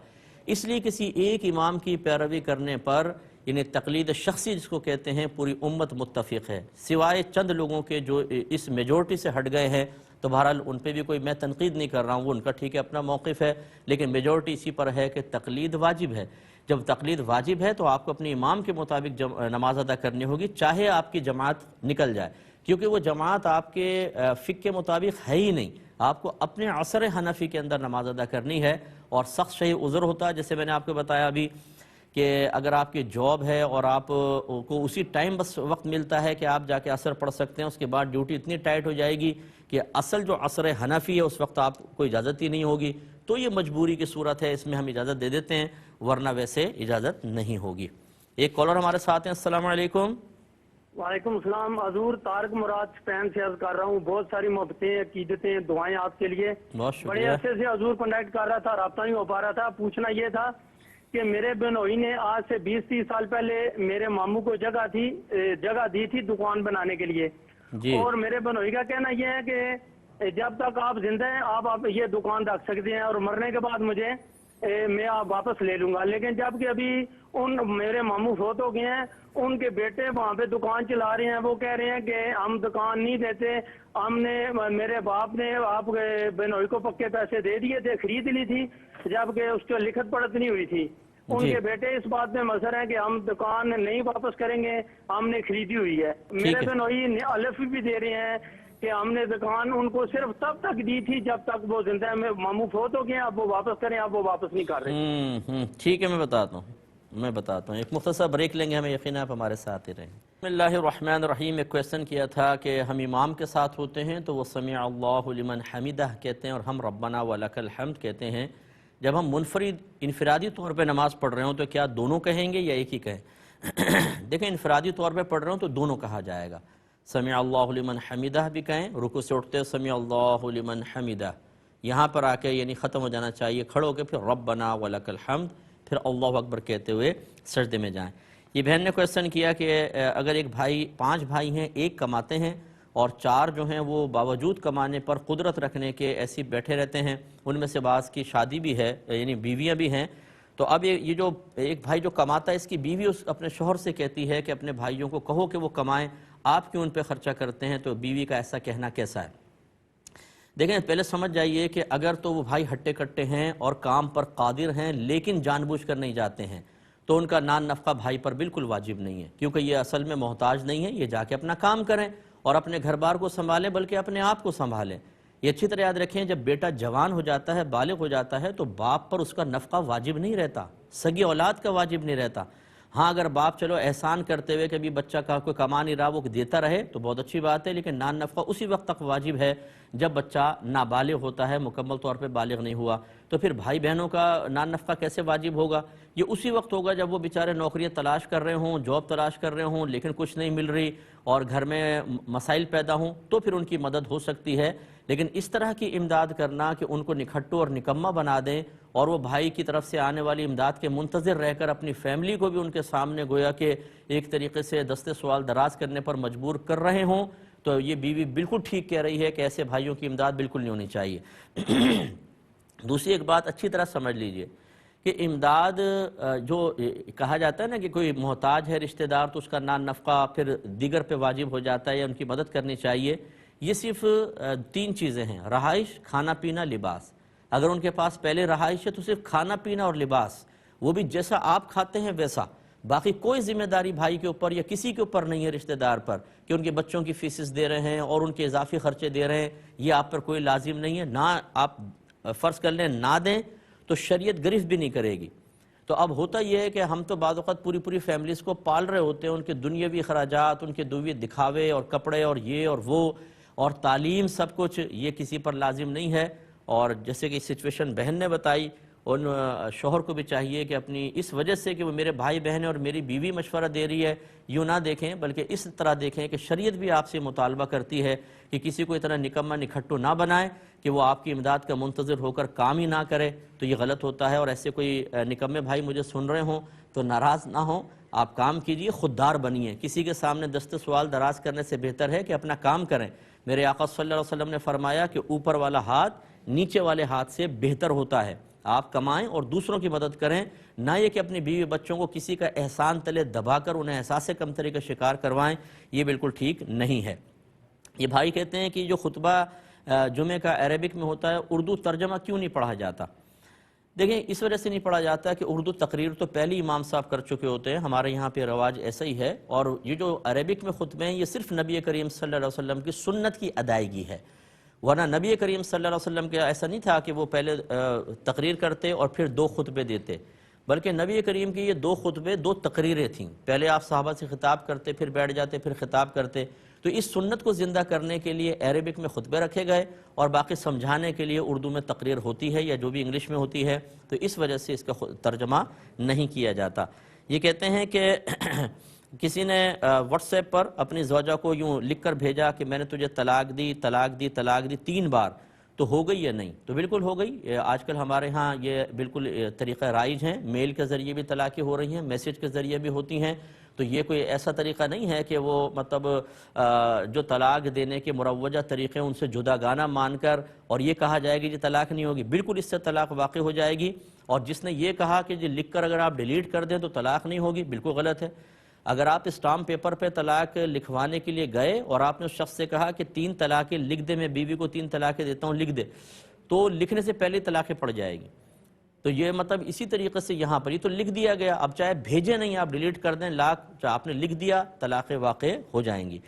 اس لیے کسی ایک امام کی پیروی کرنے پر، یعنی تقلید شخصی جس کو کہتے ہیں، پوری امت متفق ہے، سوائے چند لوگوں کے جو اس میجورٹی سے ہٹ گئے ہیں. تو بہرحال ان پہ بھی کوئی میں تنقید نہیں کر رہا ہوں، وہ ان کا ٹھیک ہے اپنا موقف ہے، لیکن میجورٹی اسی پر ہے کہ تقلید واجب ہے. جب تقلید واجب ہے تو آپ کو اپنے امام کے مطابق نماز ادا کرنی ہوگی، چاہے آپ کی جماعت نکل جائے، کیونکہ وہ جماعت آپ کے فقہ کے مطابق ہے ہی نہیں. آپ کو اپنے عصر حنفی کے اندر نماز ادا کرنی ہے، اور سخت صحیح عذر ہوتا ہے. جیسے میں نے آپ کو بتایا ابھی کہ اگر آپ کی جاب ہے اور آپ کو اسی ٹائم بس وقت ملتا ہے کہ آپ جا کے عصر پڑھ سکتے ہیں، اس کے بعد ڈیوٹی اتنی ٹائٹ ہو جائے گی کہ اصل جو عصر حنفی ہے اس وقت آپ کو اجازت ہی نہیں ہوگی، تو یہ مجبوری کی صورت ہے، اس میں ہم اجازت دے دیتے ہیں، ورنہ ویسے اجازت نہیں ہوگی. ایک کالر ہمارے ساتھ ہیں. السلام علیکم. وعلیکم السلام. حضور طارق مراد اسپین سے عرض کر رہا ہوں. بہت ساری محبتیں، عقیدتیں، دعائیں آپ کے لیے. بڑے عرصے سے حضور کنٹیکٹ کر رہا تھا، رابطہ نہیں ہو پا رہا تھا. پوچھنا یہ تھا کہ میرے بنوئی نے آج سے 20-30 سال پہلے میرے ماموں کو جگہ دی تھی دکان بنانے کے لیے، اور میرے بنوئی کا کہنا یہ ہے کہ جب تک آپ زندہ ہیں آپ یہ دکان رکھ سکتے ہیں، اور مرنے کے بعد میں آپ واپس لے لوں گا. لیکن جب کہ ابھی میرے ماموں فوت ہو گئے ہیں، ان کے بیٹے وہاں پہ دکان چلا رہے ہیں. وہ کہہ رہے ہیں کہ ہم دکان نہیں دیتے، میرے باپ نے آپ کے بنوئی کو پکے پیسے دے دیے تھے، خرید لی تھی، جبکہ اس کو لکھت پڑھت نہیں ہوئی تھی. ان کے بیٹے اس بات میں مصر ہیں کہ ہم دکان نہیں واپس کریں گے، ہم نے خریدی ہوئی ہے. میرے بنوئی الف بھی دے رہے ہیں کہ ہم نے دکان ان کو صرف تب تک دی تھی جب تک وہ زندہ ہے. ماموں فوت ہو گئے، اب وہ واپس کریں، اب وہ واپس نہیں کر رہے. ٹھیک ہے، میں بتاتا ہوں. ایک مختصر بریک لیں گے، ہمیں یقین ہے آپ ہمارے ساتھ ہی رہیں. بسم اللہ الرحمن الرحیم. ایک کویسچن کیا تھا کہ ہم امام کے ساتھ ہوتے ہیں تو وہ سمع اللہ لمن حمدہ کہتے ہیں اور ہم ربنا ولک الحمد کہتے ہیں. جب ہم انفرادی طور پہ نماز پڑھ رہے ہوں تو کیا دونوں کہیں گے یا ایک ہی کہیں؟ دیکھیں انفرادی طور پہ پڑھ رہے ہوں تو دونوں کہا جائے گا. سمع اللہ لمن حمدہ بھی کہیں, رکوع سے اٹھتے سمع اللہ لمن حمدہ, یہاں پر آ کے یعنی ختم ہو جانا چاہیے, کھڑے ہو کے پھر ربنا ولک الحمد, پھر اللہ اکبر کہتے ہوئے سجدے میں جائیں. یہ بہن نے کویسچن کیا کہ اگر 5 بھائی ہیں, ایک کماتے ہیں اور 4 جو ہیں وہ باوجود کمانے پر قدرت رکھنے کے ایسے بیٹھے رہتے ہیں, ان میں سے بعض کی شادی بھی ہے یعنی بیویاں بھی ہیں, تو اب یہ جو ایک بھائی جو کماتا ہے اس کی بیوی اپنے شوہر سے کہتی ہے کہ اپنے بھائیوں کو کہو کہ وہ کمائیں, آپ کیوں ان پہ خرچہ کرتے ہیں؟ تو بیوی کا ایسا کہنا کیسا ہے؟ دیکھیں پہلے سمجھ جائیے کہ اگر تو وہ بھائی ہٹے کٹے ہیں اور کام پر قادر ہیں لیکن جان بوجھ کر نہیں جاتے ہیں تو ان کا نان نفقہ بھائی پر بالکل واجب نہیں ہے, کیونکہ یہ اصل میں محتاج نہیں ہے, یہ جا کے اپنا کام کریں اور اپنے گھر بار کو سنبھالیں بلکہ اپنے آپ کو سنبھالیں. یہ اچھی طرح یاد رکھیں, جب بیٹا جوان ہو جاتا ہے, بالغ ہو جاتا ہے, تو باپ پر اس کا نفقہ واجب نہیں رہتا, سگی اولاد کا واجب نہیں رہتا. ہاں اگر باپ چلو احسان کرتے ہوئے کہ ابھی بچہ کا کوئی کما نہیں رہا وہ دیتا رہے تو بہت اچھی بات ہے, لیکن نان نفقہ اسی وقت تک واجب ہے جب بچہ نابالغ ہوتا ہے, مکمل طور پہ بالغ نہیں ہوا. تو پھر بھائی بہنوں کا نان نفقہ کیسے واجب ہوگا؟ یہ اسی وقت ہوگا جب وہ بیچارے نوکریاں تلاش کر رہے ہوں, جاب تلاش کر رہے ہوں, لیکن کچھ نہیں مل رہی اور گھر میں مسائل پیدا ہوں, تو پھر ان کی مدد ہو سکتی ہے. لیکن اس طرح کی امداد کرنا کہ ان کو نکھٹو اور نکمہ بنا دیں اور وہ بھائی کی طرف سے آنے والی امداد کے منتظر رہ کر اپنی فیملی کو بھی ان کے سامنے گویا کہ ایک طریقے سے دستے سوال دراز کرنے پر مجبور کر رہے ہوں, تو یہ بیوی بالکل ٹھیک کہہ رہی ہے کہ ایسے بھائیوں کی امداد بالکل نہیں ہونی چاہیے. دوسری ایک بات اچھی طرح سمجھ لیجئے کہ امداد جو کہا جاتا ہے نا کہ کوئی محتاج ہے رشتہ دار تو اس کا نان نفقہ پھر دیگر پہ واجب ہو جاتا ہے یا ان کی مدد کرنی چاہیے, یہ صرف 3 چیزیں ہیں, رہائش, کھانا پینا, لباس. اگر ان کے پاس پہلے رہائش ہے تو صرف کھانا پینا اور لباس, وہ بھی جیسا آپ کھاتے ہیں ویسا, باقی کوئی ذمہ داری بھائی کے اوپر یا کسی کے اوپر نہیں ہے رشتہ دار پر کہ ان کے بچوں کی فیسز دے رہے ہیں اور ان کے اضافی خرچے دے رہے ہیں, یہ آپ پر کوئی لازم نہیں ہے. نہ آپ فرض کر لیں نہ دیں تو شریعت گرفت بھی نہیں کرے گی. تو اب ہوتا یہ ہے کہ ہم تو بعض اوقات پوری فیملیز کو پال رہے ہوتے ہیں, ان کے دنیاوی اخراجات, ان کے دنیاوی دکھاوے اور کپڑے اور یہ اور وہ اور تعلیم, سب کچھ یہ کسی پر لازم نہیں ہے. اور جیسے کہ سچویشن بہن نے بتائی, ان شوہر کو بھی چاہیے کہ اپنی اس وجہ سے کہ وہ میرے بھائی بہن ہیں اور میری بیوی مشورہ دے رہی ہے یوں نہ دیکھیں, بلکہ اس طرح دیکھیں کہ شریعت بھی آپ سے مطالبہ کرتی ہے کہ کسی کو اتنا نکمہ نکھٹو نہ بنائیں کہ وہ آپ کی امداد کا منتظر ہو کر کام ہی نہ کرے, تو یہ غلط ہوتا ہے. اور ایسے کوئی نکمے بھائی مجھے سن رہے ہوں تو ناراض نہ ہوں, آپ کام کیجئے, خوددار بنیے, کسی کے سامنے دست سوال دراز کرنے سے بہتر ہے کہ اپنا کام کریں. میرے آقا صلی اللہ علیہ وسلم نے فرمایا کہ اوپر والا ہاتھ نیچے والے ہاتھ سے بہتر ہوتا ہے. آپ کمائیں اور دوسروں کی مدد کریں, نہ یہ کہ اپنی بیوی بچوں کو کسی کا احسان تلے دبا کر انہیں احساس کمتری کا شکار کروائیں, یہ بالکل ٹھیک نہیں ہے. یہ بھائی کہتے ہیں کہ جو خطبہ جمعہ کا عربک میں ہوتا ہے اردو ترجمہ کیوں نہیں پڑھا جاتا؟ دیکھیں اس وجہ سے نہیں پڑھا جاتا کہ اردو تقریر تو پہلی امام صاحب کر چکے ہوتے ہیں, ہمارے یہاں پہ رواج ایسا ہی ہے, اور یہ جو عربک میں خطبے ہیں یہ صرف نبی کریم صلی اللہ علیہ وسلم کی سنت کی ادائیگی ہے, ورنہ نبی کریم صلی اللہ علیہ وسلم کا ایسا نہیں تھا کہ وہ پہلے تقریر کرتے اور پھر 2 خطبے دیتے, بلکہ نبی کریم کی یہ 2 خطبے 2 تقریریں تھیں. پہلے آپ صحابہ سے خطاب کرتے, پھر بیٹھ جاتے, پھر خطاب کرتے. تو اس سنت کو زندہ کرنے کے لیے عربک میں خطبے رکھے گئے اور باقی سمجھانے کے لیے اردو میں تقریر ہوتی ہے یا جو بھی انگلش میں ہوتی ہے, تو اس وجہ سے اس کا ترجمہ نہیں کیا جاتا. یہ کہتے ہیں کہ کسی نے واٹس ایپ پر اپنی زوجہ کو یوں لکھ کر بھیجا کہ میں نے تجھے طلاق دی 3 بار, تو ہو گئی یا نہیں؟ تو بالکل ہو گئی. آج کل ہمارے ہاں یہ بالکل طریقہ رائج ہیں, میل کے ذریعے بھی طلاقیں ہو رہی ہیں, میسیج کے ذریعے بھی ہوتی ہیں. تو یہ کوئی ایسا طریقہ نہیں ہے کہ وہ مطلب جو طلاق دینے کے مروجہ طریقے ان سے جدا گانا مان کر اور یہ کہا جائے گی کہ طلاق نہیں ہوگی. بالکل اس سے طلاق واقع ہو جائے گی. اور جس نے یہ کہا کہ یہ لکھ کر اگر آپ ڈیلیٹ کر دیں تو طلاق نہیں ہوگی, بالکل غلط ہے. اگر آپ اسٹامپ پیپر پہ طلاق لکھوانے کے لیے گئے اور آپ نے اس شخص سے کہا کہ 3 طلاقیں لکھ دے, میں بیوی کو 3 طلاقیں دیتا ہوں لکھ دے, تو لکھنے سے پہلے طلاقیں پڑ جائے گی. تو یہ مطلب اسی طریقے سے یہاں پر یہ تو لکھ دیا گیا, اب چاہے بھیجے نہیں آپ ڈیلیٹ کر دیں, آپ نے لکھ دیا, طلاقیں واقع ہو جائیں گی.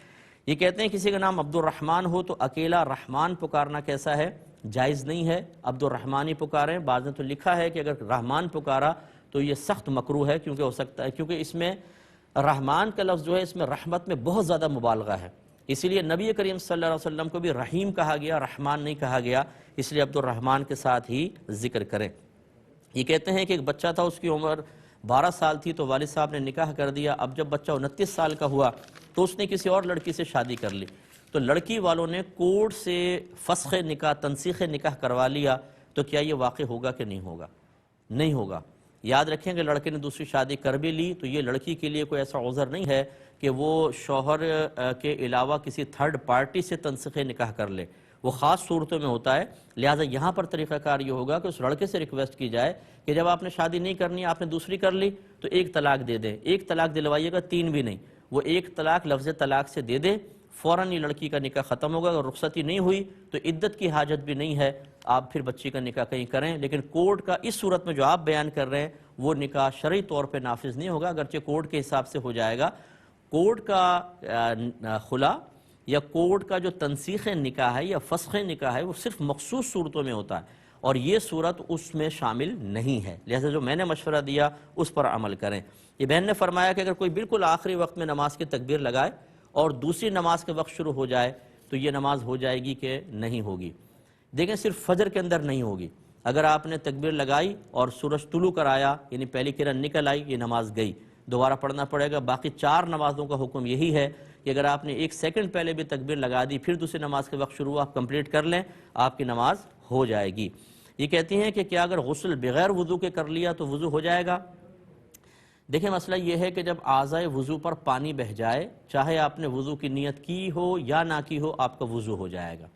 یہ کہتے ہیں کسی کا نام عبد الرحمن ہو تو اکیلا رحمان پکارنا کیسا ہے؟ جائز نہیں ہے, عبد الرحمن ہی پکاریں. بعض نے تو لکھا ہے کہ اگر رحمان پکارا تو یہ سخت مکروہ ہے, کیونکہ ہو سکتا ہے کیونکہ اس میں رحمان کا لفظ جو ہے اس میں رحمت میں بہت زیادہ مبالغہ ہے، اسی لیے نبی کریم صلی اللہ علیہ وسلم کو بھی رحیم کہا گیا، رحمان نہیں کہا گیا، اس لیے عبد الرحمن کے ساتھ ہی ذکر کریں۔ یہ کہتے ہیں کہ ایک بچہ تھا، اس کی عمر 12 سال تھی تو والد صاحب نے نکاح کر دیا۔ اب جب بچہ 29 سال کا ہوا تو اس نے کسی اور لڑکی سے شادی کر لی، تو لڑکی والوں نے کورٹ سے فسخ نکاح، تنسیخ نکاح کروا لیا، تو کیا یہ واقع ہوگا کہ نہیں ہوگا؟ نہیں ہوگا۔ یاد رکھیں کہ لڑکے نے دوسری شادی کر بھی لی تو یہ لڑکی کے لیے کوئی ایسا عذر نہیں ہے کہ وہ شوہر کے علاوہ کسی تھرڈ پارٹی سے تنسیخ نکاح کر لے، وہ خاص صورتوں میں ہوتا ہے۔ لہٰذا یہاں پر طریقہ کار یہ ہوگا کہ اس لڑکے سے ریکویسٹ کی جائے کہ جب آپ نے شادی نہیں کرنی، آپ نے دوسری کر لی تو ایک طلاق دے دیں، ایک طلاق دلوائیے گا، 3 بھی نہیں، وہ ایک طلاق لفظ طلاق سے دے دے، فوراً یہ لڑکی کا نکاح ختم ہوگا۔ اگر رخصتی نہیں ہوئی تو عدت کی حاجت بھی نہیں ہے، آپ پھر بچی کا نکاح کہیں کریں، لیکن کورٹ کا اس صورت میں جو آپ بیان کر رہے ہیں وہ نکاح شرعی طور پہ نافذ نہیں ہوگا، اگرچہ کورٹ کے حساب سے ہو جائے گا۔ کورٹ کا خلا یا کورٹ کا جو تنسیخ نکاح ہے یا فسخ نکاح ہے وہ صرف مخصوص صورتوں میں ہوتا ہے، اور یہ صورت اس میں شامل نہیں ہے، لہذا جو میں نے مشورہ دیا اس پر عمل کریں۔ یہ بہن نے فرمایا کہ اگر کوئی بالکل آخری وقت میں نماز کی تکبیر لگائے اور دوسری نماز کے وقت شروع ہو جائے تو یہ نماز ہو جائے گی کہ نہیں ہوگی؟ دیکھیں صرف فجر کے اندر نہیں ہوگی، اگر آپ نے تکبیر لگائی اور سورج طلوع کر آیا یعنی پہلی کرن نکل آئی، یہ نماز گئی، دوبارہ پڑھنا پڑے گا۔ باقی 4 نمازوں کا حکم یہی ہے کہ اگر آپ نے 1 سیکنڈ پہلے بھی تکبیر لگا دی پھر دوسری نماز کے وقت شروع ہوا، آپ کمپلیٹ کر لیں، آپ کی نماز ہو جائے گی۔ یہ کہتی ہیں کہ کیا اگر غسل بغیر وضو کے کر لیا تو وضو ہو جائے گا؟ دیکھیں مسئلہ یہ ہے کہ جب اعضائے وضو پر پانی بہہ جائے، چاہے آپ نے وضو کی نیت کی ہو یا نہ کی ہو، آپ کا وضو ہو جائے گا،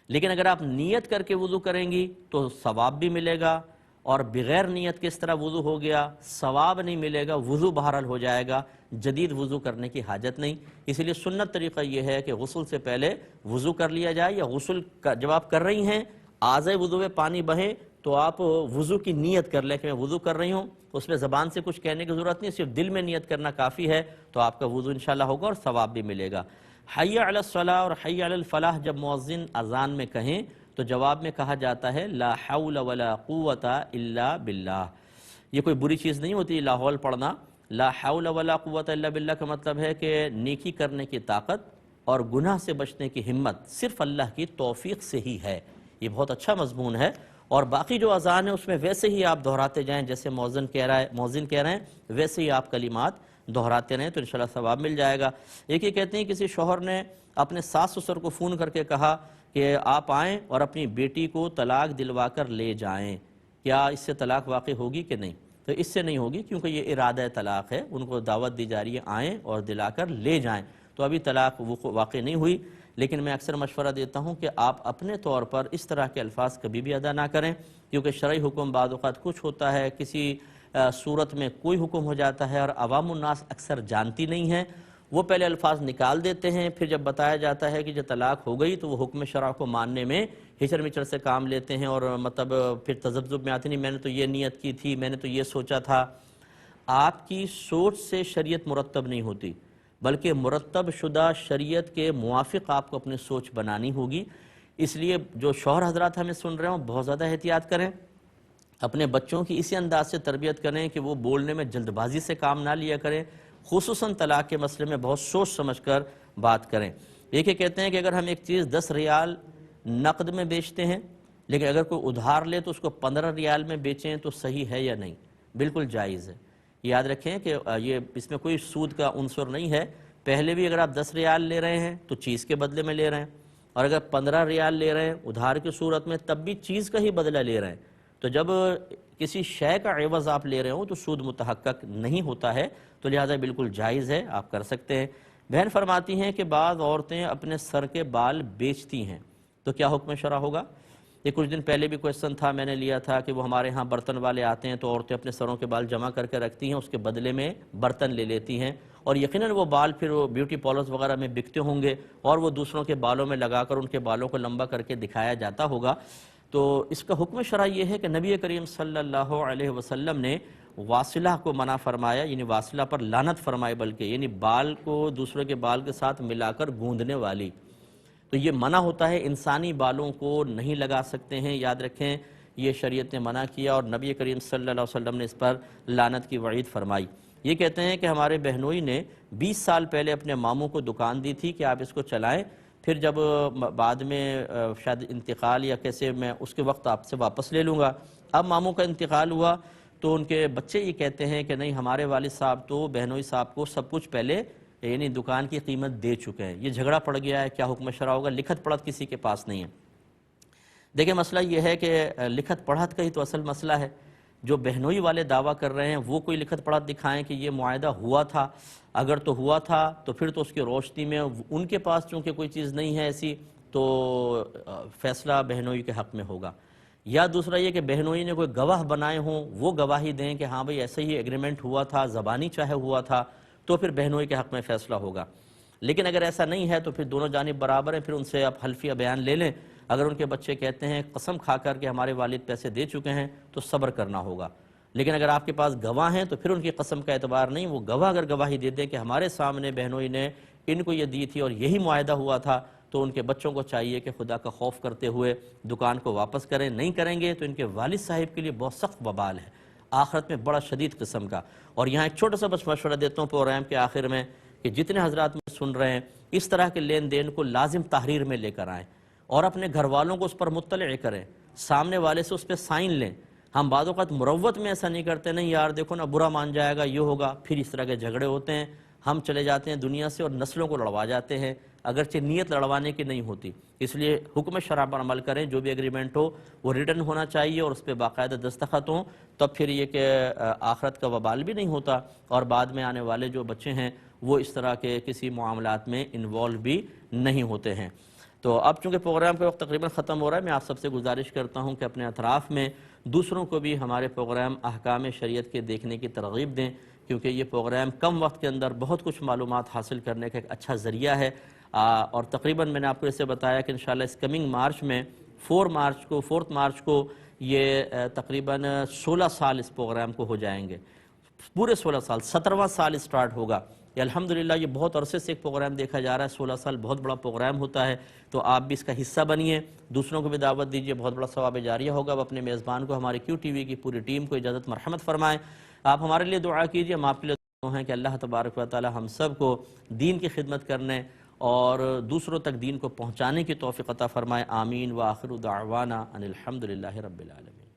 لیکن اگر آپ نیت کر کے وضو کریں گی تو ثواب بھی ملے گا، اور بغیر نیت کے اس طرح وضو ہو گیا ثواب نہیں ملے گا، وضو بہرحال ہو جائے گا، جدید وضو کرنے کی حاجت نہیں۔ اس لیے سنت طریقہ یہ ہے کہ غسل سے پہلے وضو کر لیا جائے، یا غسل جب آپ کر رہی ہیں اعضائے وضو میں پانی بہے تو آپ وضو کی نیت کر لیں کہ میں وضو کر رہی ہوں، اس میں زبان سے کچھ کہنے کی ضرورت نہیں، صرف دل میں نیت کرنا کافی ہے، تو آپ کا وضو انشاءاللہ ہوگا اور ثواب بھی ملے گا۔ حی علی الصلاۃ اور حی علی الفلاح جب مؤذن اذان میں کہیں تو جواب میں کہا جاتا ہے لا حول ولا قوت الا باللہ۔ یہ کوئی بری چیز نہیں ہوتی لا حول پڑھنا، لا حول ولا قوت الا باللہ کا مطلب ہے کہ نیکی کرنے کی طاقت اور گناہ سے بچنے کی ہمت صرف اللہ کی توفیق سے ہی ہے۔ یہ بہت اچھا مضمون ہے، اور باقی جو اذان ہے اس میں ویسے ہی آپ دہراتے جائیں جیسے مؤذن کہہ رہے ہیں، ویسے ہی آپ کلمات دہراتے رہیں تو انشاءاللہ ثواب مل جائے گا۔ ایک یہ کہتے ہیں کسی شوہر نے اپنے ساس سسر کو فون کر کے کہا کہ آپ آئیں اور اپنی بیٹی کو طلاق دلوا کر لے جائیں، کیا اس سے طلاق واقع ہوگی کہ نہیں؟ تو اس سے نہیں ہوگی، کیونکہ یہ ارادہ طلاق ہے، ان کو دعوت دی جا رہی ہے آئیں اور دلا کر لے جائیں، تو ابھی طلاق واقع نہیں ہوئی۔ لیکن میں اکثر مشورہ دیتا ہوں کہ آپ اپنے طور پر اس طرح کے الفاظ کبھی بھی ادا نہ کریں، کیونکہ شرعی حکم بعض اوقات کچھ ہوتا ہے، کسی صورت میں کوئی حکم ہو جاتا ہے اور عوام الناس اکثر جانتی نہیں ہیں، وہ پہلے الفاظ نکال دیتے ہیں، پھر جب بتایا جاتا ہے کہ جو طلاق ہو گئی تو وہ حکم شرع کو ماننے میں ہچر مچر سے کام لیتے ہیں، اور مطلب پھر تذبذب میں آتے نہیں، میں نے تو یہ نیت کی تھی، میں نے تو یہ سوچا تھا۔ آپ کی سوچ سے شریعت مرتب نہیں ہوتی، بلکہ مرتب شدہ شریعت کے موافق آپ کو اپنی سوچ بنانی ہوگی۔ اس لیے جو شوہر حضرات ہمیں سن رہے ہوں بہت زیادہ احتیاط کریں، اپنے بچوں کی اسی انداز سے تربیت کریں کہ وہ بولنے میں جلد بازی سے کام نہ لیا کریں، خصوصاً طلاق کے مسئلے میں بہت سوچ سمجھ کر بات کریں۔ یہ کہتے ہیں کہ اگر ہم ایک چیز 10 ریال نقد میں بیچتے ہیں لیکن اگر کوئی ادھار لے تو اس کو 15 ریال میں بیچیں تو صحیح ہے یا نہیں؟ بالکل جائز ہے۔ یاد رکھیں کہ یہ اس میں کوئی سود کا عنصر نہیں ہے، پہلے بھی اگر آپ 10 ریال لے رہے ہیں تو چیز کے بدلے میں لے رہے ہیں، اور اگر 15 ریال لے رہے ہیں ادھار کی صورت میں تب بھی چیز کا ہی بدلہ لے رہے ہیں، تو جب کسی شے کا عوض آپ لے رہے ہوں تو سود متحقق نہیں ہوتا ہے، تو لہذا بالکل جائز ہے، آپ کر سکتے ہیں۔ بہن فرماتی ہیں کہ بعض عورتیں اپنے سر کے بال بیچتی ہیں تو کیا حکم شرع ہوگا؟ یہ کچھ دن پہلے بھی کویسچن تھا، میں نے لیا تھا کہ وہ ہمارے ہاں برتن والے آتے ہیں تو عورتیں اپنے سروں کے بال جمع کر کے رکھتی ہیں، اس کے بدلے میں برتن لے لیتی ہیں، اور یقیناً وہ بال پھر وہ بیوٹی پارلرز وغیرہ میں بکتے ہوں گے اور وہ دوسروں کے بالوں میں لگا کر ان کے بالوں کو لمبا کر کے دکھایا جاتا ہوگا۔ تو اس کا حکم شرع یہ ہے کہ نبی کریم صلی اللہ علیہ وسلم نے واصلہ کو منع فرمایا، یعنی واصلہ پر لعنت فرمائی، بلکہ یعنی بال کو دوسرے کے بال کے ساتھ ملا کر گوندنے والی، تو یہ منع ہوتا ہے، انسانی بالوں کو نہیں لگا سکتے ہیں، یاد رکھیں یہ شریعت نے منع کیا اور نبی کریم صلی اللہ علیہ وسلم نے اس پر لعنت کی وعید فرمائی۔ یہ کہتے ہیں کہ ہمارے بہنوئی نے 20 سال پہلے اپنے ماموں کو دکان دی تھی کہ آپ اس کو چلائیں، پھر جب بعد میں شاید انتقال یا کیسے میں اس کے وقت آپ سے واپس لے لوں گا۔ اب ماموں کا انتقال ہوا تو ان کے بچے یہ کہتے ہیں کہ نہیں، ہمارے والد صاحب تو بہنوئی صاحب کو سب کچھ پہلے یعنی دکان کی قیمت دے چکے ہیں۔ یہ جھگڑا پڑ گیا ہے، کیا حکم شرع ہوگا؟ لکھت پڑھت کسی کے پاس نہیں ہے۔ دیکھیں مسئلہ یہ ہے کہ لکھت پڑھت کا ہی تو اصل مسئلہ ہے۔ جو بہنوئی والے دعویٰ کر رہے ہیں وہ کوئی لکھت پڑھت دکھائیں کہ یہ معاہدہ ہوا تھا، اگر تو ہوا تھا تو پھر تو اس کی روشنی میں ان کے پاس چونکہ کوئی چیز نہیں ہے ایسی تو فیصلہ بہنوئی کے حق میں ہوگا، یا دوسرا یہ کہ بہنوئی نے کوئی گواہ بنائے ہوں، وہ گواہی دیں کہ ہاں بھئی ایسے ہی ایگریمنٹ ہوا تھا، زبانی چاہے ہوا تھا، تو پھر بہنوئی کے حق میں فیصلہ ہوگا۔ لیکن اگر ایسا نہیں ہے تو پھر دونوں جانب برابر ہیں، پھر ان سے آپ حلفیہ بیان لے لیں۔ اگر ان کے بچے کہتے ہیں قسم کھا کر کہ ہمارے والد پیسے دے چکے ہیں تو صبر کرنا ہوگا، لیکن اگر آپ کے پاس گواہ ہیں تو پھر ان کی قسم کا اعتبار نہیں۔ وہ گواہ اگر گواہی دے دیں کہ ہمارے سامنے بہنوئی نے ان کو یہ دی تھی اور یہی معاہدہ ہوا تھا، تو ان کے بچوں کو چاہیے کہ خدا کا خوف کرتے ہوئے دکان کو واپس کریں۔ نہیں کریں گے تو ان کے والد صاحب کے لیے بہت سخت وبال ہے، آخرت میں بڑا شدید قسم کا۔ اور یہاں ایک چھوٹا سا بس مشورہ دیتا ہوں پروگرام کے آخر میں کہ جتنے حضرات میں سن رہے ہیں اس طرح کے لین دین کو لازم تحریر میں لے کر آئیں اور اپنے گھر والوں کو اس پر مطلع کریں، سامنے والے سے اس پہ سائن لیں۔ ہم بعض اوقات مروت میں ایسا نہیں کرتے، نہیں یار دیکھو نا برا مان جائے گا، یہ ہوگا، پھر اس طرح کے جھگڑے ہوتے ہیں، ہم چلے جاتے ہیں دنیا سے اور نسلوں کو لڑوا جاتے ہیں، اگرچہ نیت لڑوانے کی نہیں ہوتی۔ اس لیے حکم شرع پر عمل کریں، جو بھی ایگریمنٹ ہو وہ ریٹن ہونا چاہیے اور اس پہ باقاعدہ دستخط ہوں، تب پھر یہ کہ آخرت کا وبال بھی نہیں ہوتا اور بعد میں آنے والے جو بچے ہیں وہ اس طرح کے کسی معاملات میں انوالو بھی نہیں ہوتے ہیں۔ تو اب چونکہ پروگرام کا وقت تقریباً ختم ہو رہا ہے، میں آپ سب سے گزارش کرتا ہوں کہ اپنے اطراف میں دوسروں کو بھی ہمارے پروگرام احکام شریعت کے دیکھنے کی ترغیب دیں، کیونکہ یہ پروگرام کم وقت کے اندر بہت کچھ معلومات حاصل کرنے کا ایک اچھا ذریعہ ہے۔ اور تقریباً میں نے آپ کو اسے بتایا کہ انشاءاللہ اس کمنگ مارچ میں 4 مارچ کو یہ تقریباً 16 سال اس پروگرام کو ہو جائیں گے، پورے 16 سال، 17واں سال اسٹارٹ ہوگا۔ یہ الحمدللہ یہ بہت عرصے سے ایک پروگرام دیکھا جا رہا ہے، 16 سال بہت بڑا پروگرام ہوتا ہے، تو آپ بھی اس کا حصہ بنیے، دوسروں کو بھی دعوت دیجیے، بہت بڑا ثواب جاریہ ہوگا۔ اب اپنے میزبان کو، ہماری کیو ٹی وی کی پوری ٹیم کو اجازت مرحمت فرمائیں۔ آپ ہمارے لیے دعا کیجیے، ہم آپ کے لیے دعا ہیں کہ اللہ تبارک و تعالی ہم سب کو دین کی خدمت کرنے اور دوسروں تک دین کو پہنچانے کی توفیق عطا فرمائے۔ آمین۔ وآخر دعوانا ان الحمدللہ رب العالمین۔